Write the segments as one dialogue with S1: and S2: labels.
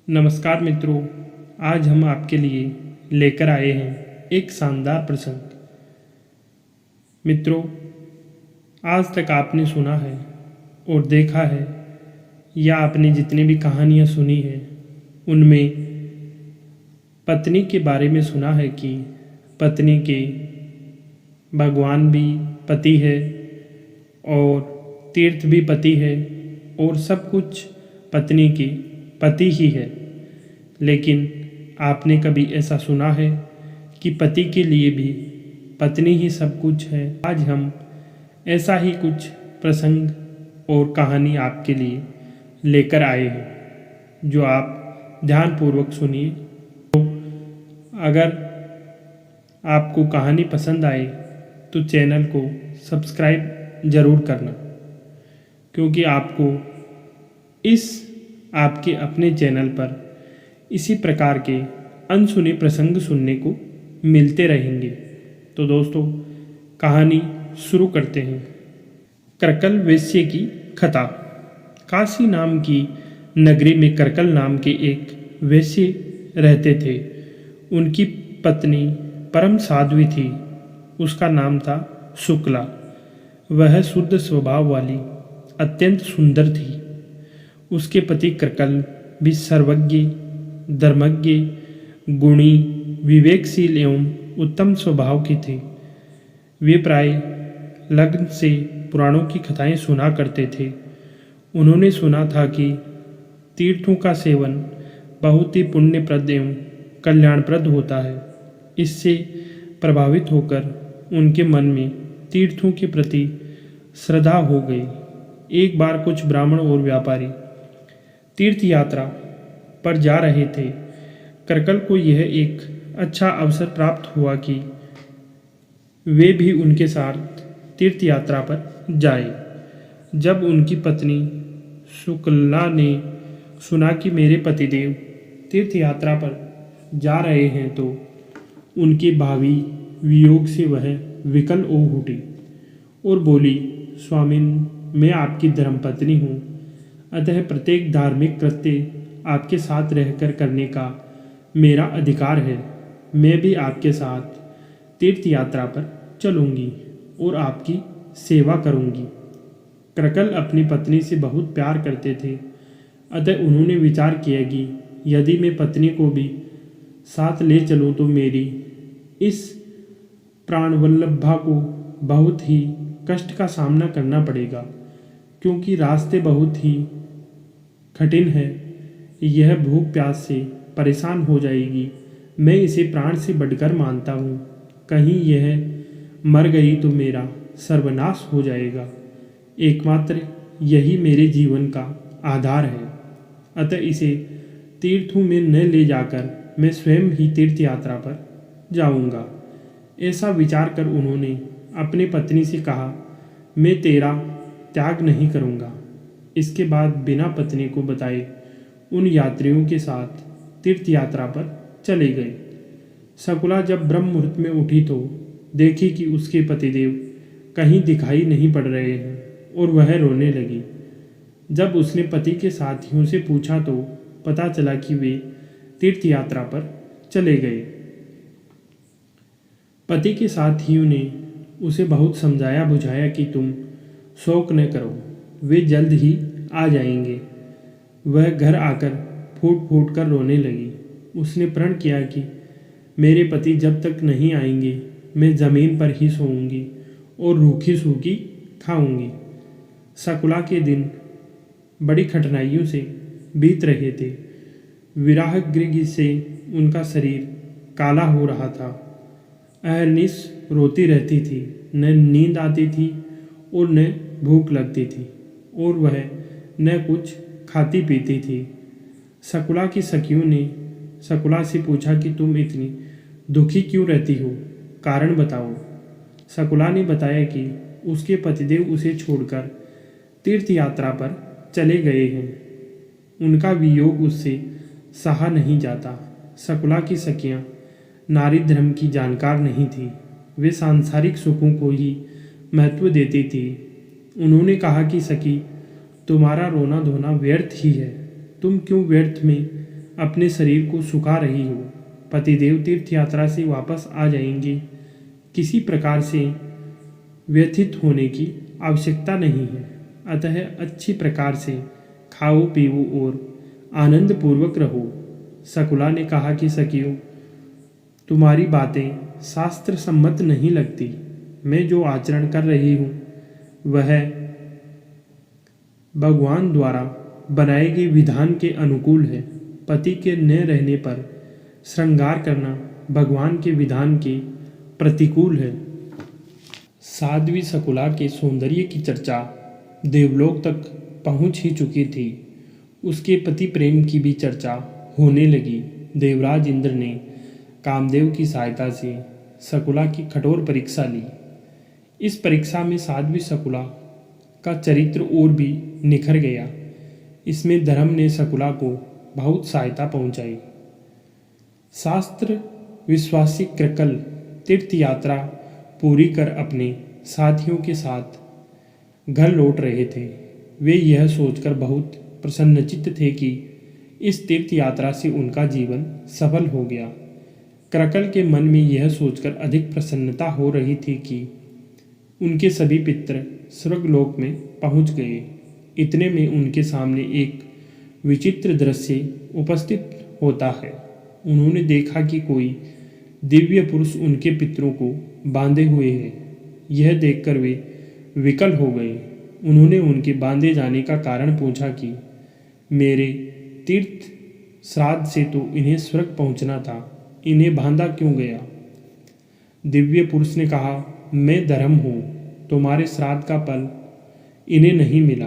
S1: नमस्कार मित्रों, आज हम आपके लिए लेकर आए हैं एक शानदार प्रसंग। मित्रों, आज तक आपने सुना है और देखा है या आपने जितनी भी कहानियाँ सुनी हैं उनमें पत्नी के बारे में सुना है कि पत्नी के भगवान भी पति है और तीर्थ भी पति है और सब कुछ पत्नी की पति ही है। लेकिन आपने कभी ऐसा सुना है कि पति के लिए भी पत्नी ही सब कुछ है? आज हम ऐसा ही कुछ प्रसंग और कहानी आपके लिए लेकर आए हैं, जो आप ध्यानपूर्वक सुनिए। तो अगर आपको कहानी पसंद आए तो चैनल को सब्सक्राइब ज़रूर करना, क्योंकि आपको इस आपके अपने चैनल पर इसी प्रकार के अनसुने प्रसंग सुनने को मिलते रहेंगे। तो दोस्तों, कहानी शुरू करते हैं। करकल वेश्य की कथा। काशी नाम की नगरी में करकल नाम के एक वेश्य रहते थे। उनकी पत्नी परम साध्वी थी। उसका नाम था शुक्ला। वह शुद्ध स्वभाव वाली अत्यंत सुंदर थी। उसके पति करकल भी सर्वज्ञ, धर्मज्ञ, गुणी, विवेकशील एवं उत्तम स्वभाव के थे। वे प्राय लग्न से पुराणों की कथाएं सुना करते थे। उन्होंने सुना था कि तीर्थों का सेवन बहुत ही पुण्यप्रद एवं कल्याणप्रद होता है। इससे प्रभावित होकर उनके मन में तीर्थों के प्रति श्रद्धा हो गई। एक बार कुछ ब्राह्मण और व्यापारी तीर्थ यात्रा पर जा रहे थे। करकल को यह एक अच्छा अवसर प्राप्त हुआ कि वे भी उनके साथ तीर्थ यात्रा पर जाए। जब उनकी पत्नी शुक्ला ने सुना कि मेरे पतिदेव तीर्थ यात्रा पर जा रहे हैं तो उनके भावी वियोग से वह विकल हो उठी और बोली, स्वामिन, मैं आपकी धर्मपत्नी हूँ, अतः प्रत्येक धार्मिक कृत्य आपके साथ रहकर करने का मेरा अधिकार है। मैं भी आपके साथ तीर्थ यात्रा पर चलूँगी और आपकी सेवा करूँगी। करकल अपनी पत्नी से बहुत प्यार करते थे, अतः उन्होंने विचार किया कि यदि मैं पत्नी को भी साथ ले चलूँ तो मेरी इस प्राणवल्लभा को बहुत ही कष्ट का सामना करना पड़ेगा, क्योंकि रास्ते बहुत ही कठिन है। यह भूख प्यास से परेशान हो जाएगी। मैं इसे प्राण से बढ़कर मानता हूँ। कहीं यह मर गई तो मेरा सर्वनाश हो जाएगा। एकमात्र यही मेरे जीवन का आधार है, अतः इसे तीर्थों में न ले जाकर मैं स्वयं ही तीर्थ यात्रा पर जाऊँगा। ऐसा विचार कर उन्होंने अपनी पत्नी से कहा, मैं तेरा त्याग नहीं करूँगा। इसके बाद बिना पत्नी को बताए उन यात्रियों के साथ तीर्थ यात्रा पर चले गए। शकुला जब ब्रह्म मुहूर्त में उठी तो देखी कि उसके पतिदेव कहीं दिखाई नहीं पड़ रहे हैं और वह रोने लगी। जब उसने पति के साथियों से पूछा तो पता चला कि वे तीर्थ यात्रा पर चले गए। पति के साथियों ने उसे बहुत समझाया बुझाया कि तुम शोक न करो, वे जल्द ही आ जाएंगे। वह घर आकर फूट फूट कर रोने लगी। उसने प्रण किया कि मेरे पति जब तक नहीं आएंगे मैं ज़मीन पर ही सोऊंगी और रूखी सूखी खाऊंगी। शकुला के दिन बड़ी कठिनाइयों से बीत रहे थे। विरह गृह से उनका शरीर काला हो रहा था। अहर्निश रोती रहती थी, न नींद आती थी और न भूख लगती थी, और वह न कुछ खाती पीती थी। शकुला की सखियों ने शकुला से पूछा कि तुम इतनी दुखी क्यों रहती हो, कारण बताओ। शकुला ने बताया कि उसके पतिदेव उसे छोड़कर तीर्थ यात्रा पर चले गए हैं। उनका वियोग उससे सहा नहीं जाता। शकुला की सखियाँ नारी धर्म की जानकार नहीं थी। वे सांसारिक सुखों को ही महत्व देती थी। उन्होंने कहा कि सखी, तुम्हारा रोना धोना व्यर्थ ही है। तुम क्यों व्यर्थ में अपने शरीर को सुखा रही हो। पतिदेव तीर्थ यात्रा से वापस आ जाएंगे, किसी प्रकार से व्यथित होने की आवश्यकता नहीं है। अतः अच्छी प्रकार से खाओ पीओ और आनंद पूर्वक रहो। शकुला ने कहा कि सखियों, तुम्हारी बातें शास्त्र सम्मत नहीं लगती। मैं जो आचरण कर रही हूँ वह भगवान द्वारा बनाए गए विधान के अनुकूल है। पति के न रहने पर श्रृंगार करना भगवान के विधान के प्रतिकूल है। साध्वी शकुला के सौंदर्य की चर्चा देवलोक तक पहुंच ही चुकी थी। उसके पति प्रेम की भी चर्चा होने लगी। देवराज इंद्र ने कामदेव की सहायता से शकुला की कठोर परीक्षा ली। इस परीक्षा में साध्वी शकुला का चरित्र और भी निखर गया। इसमें धर्म ने शकुला को बहुत सहायता पहुंचाई। शास्त्र विश्वासी कृकल तीर्थ यात्रा पूरी कर अपने साथियों के साथ घर लौट रहे थे। वे यह सोचकर बहुत प्रसन्नचित्त थे कि इस तीर्थ यात्रा से उनका जीवन सफल हो गया। कृकल के मन में यह सोचकर अधिक प्रसन्नता हो रही थी कि उनके सभी पितर स्वर्गलोक में पहुंच गए। इतने में उनके सामने एक विचित्र दृश्य उपस्थित होता है। उन्होंने देखा कि कोई दिव्य पुरुष उनके पितरों को बांधे हुए है। यह देखकर वे विकल हो गए। उन्होंने उनके बांधे जाने का कारण पूछा कि मेरे तीर्थ श्राद्ध से तो इन्हें स्वर्ग पहुंचना था, इन्हें बांधा क्यों गया? दिव्य पुरुष ने कहा, मैं धर्म हूँ, तुम्हारे श्राद्ध का फल इन्हें नहीं मिला।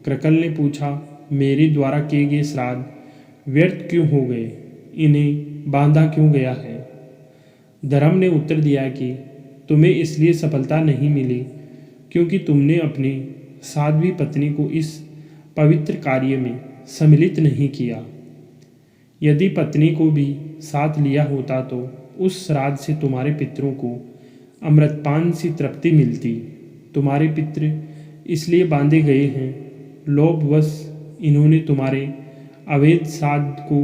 S1: कृकल ने पूछा, मेरे द्वारा किए गए श्राद्ध व्यर्थ क्यों हो गए, इन्हें बांधा क्यों गया है? धर्म ने उत्तर दिया कि तुम्हें इसलिए सफलता नहीं मिली क्योंकि तुमने अपनी साध्वी पत्नी को इस पवित्र कार्य में सम्मिलित नहीं किया। यदि पत्नी को भी साथ लिया होता तो उस श्राद्ध से तुम्हारे पितरों को अमृतपान सी तृप्ति मिलती। तुम्हारे पितृ इसलिए बांधे गए हैं, लोभवश इन्होंने तुम्हारे अवैध श्राद्ध को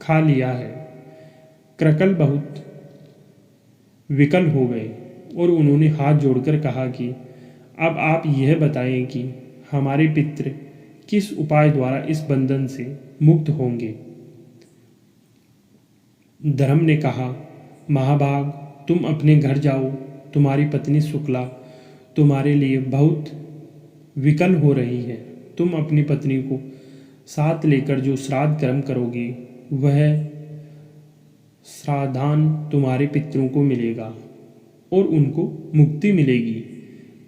S1: खा लिया है। कृकल बहुत विकल हो गए और उन्होंने हाथ जोड़कर कहा कि अब आप यह बताएं कि हमारे पितृ किस उपाय द्वारा इस बंधन से मुक्त होंगे। धर्म ने कहा, महाभाग, तुम अपने घर जाओ। तुम्हारी पत्नी शुक्ला तुम्हारे लिए बहुत विकल हो रही है। तुम अपनी पत्नी को साथ लेकर जो श्राद्ध कर्म करोगे वह श्राद्धान तुम्हारे पितरों को मिलेगा और उनको मुक्ति मिलेगी।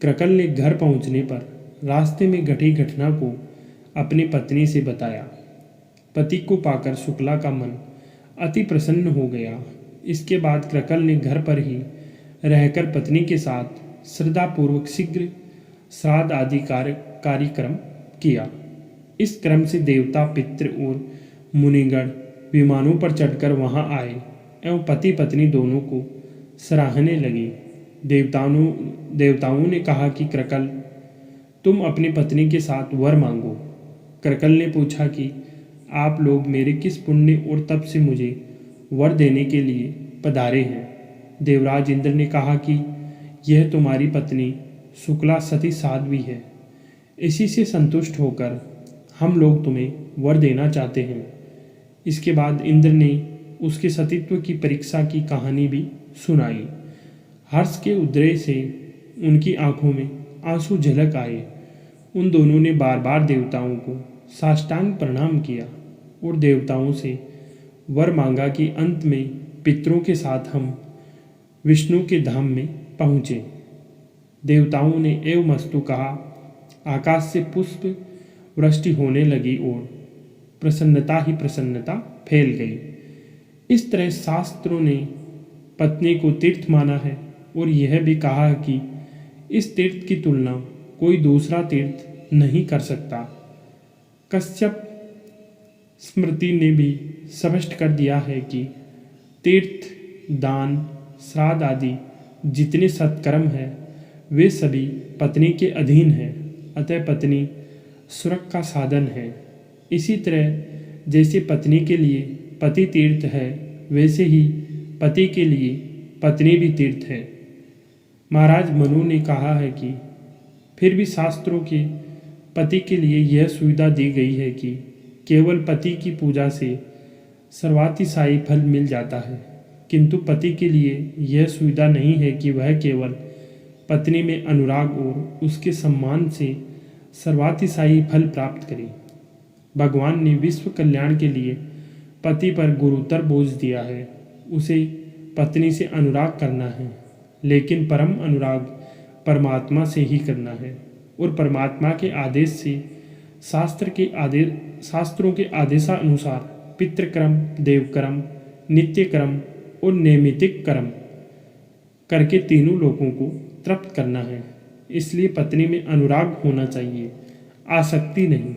S1: कृकल ने घर पहुंचने पर रास्ते में घटी घटना को अपनी पत्नी से बताया। पति को पाकर शुक्ला का मन अति प्रसन्न हो गया। इसके बाद कृकल ने घर पर ही रहकर पत्नी के साथ श्रद्धापूर्वक शीघ्र श्राद्ध आदि कार्यक्रम किया। इस क्रम से देवता, पितृ और मुनिगण विमानों पर चढ़कर वहां आए एवं पति पत्नी दोनों को सराहने लगे। देवताओं ने कहा कि कृकल, तुम अपनी पत्नी के साथ वर मांगो। कृकल ने पूछा कि आप लोग मेरे किस पुण्य और तप से मुझे वर देने के लिए पधारे हैं? देवराज इंद्र ने कहा कि यह तुम्हारी पत्नी शुक्ला सती साध्वी है। इसी से संतुष्ट होकर हम लोग तुम्हें वर देना चाहते हैं। इसके बाद इंद्र ने उसके सतीत्व की परीक्षा की कहानी भी सुनाई। हर्ष के उदय से उनकी आंखों में आंसू झलक आए। उन दोनों ने बार बार देवताओं को साष्टांग प्रणाम किया और देवताओं से वर मांगा कि अंत में पितरों के साथ हम विष्णु के धाम में पहुँचे। देवताओं ने एवमस्तु कहा। आकाश से पुष्प वृष्टि होने लगी और प्रसन्नता ही प्रसन्नता फैल गई। इस तरह शास्त्रों ने पत्नी को तीर्थ माना है और यह भी कहा है कि इस तीर्थ की तुलना कोई दूसरा तीर्थ नहीं कर सकता। कश्यप स्मृति ने भी स्पष्ट कर दिया है कि तीर्थ, दान, श्राद्ध आदि जितने सत्कर्म हैं वे सभी पत्नी के अधीन हैं। अतः पत्नी स्वर्ग का साधन है। इसी तरह जैसे पत्नी के लिए पति तीर्थ है, वैसे ही पति के लिए पत्नी भी तीर्थ है। महाराज मनु ने कहा है कि फिर भी शास्त्रों के पति के लिए यह सुविधा दी गई है कि केवल पति की पूजा से सर्वातिशायी फल मिल जाता है, किंतु पति के लिए यह सुविधा नहीं है कि वह केवल पत्नी में अनुराग और उसके सम्मान से सर्वातिशायी फल प्राप्त करे। भगवान ने विश्व कल्याण के लिए पति पर गुरुतर बोझ दिया है, उसे पत्नी से अनुराग करना है, लेकिन परम अनुराग परमात्मा से ही करना है और परमात्मा के आदेश से शास्त्रों के आदेशानुसार पितृकर्म, देवकर्म, नित्य कर्म और नैमित्तिक कर्म करके तीनों लोगों को तृप्त करना है। इसलिए पत्नी में अनुराग होना चाहिए, आसक्ति नहीं।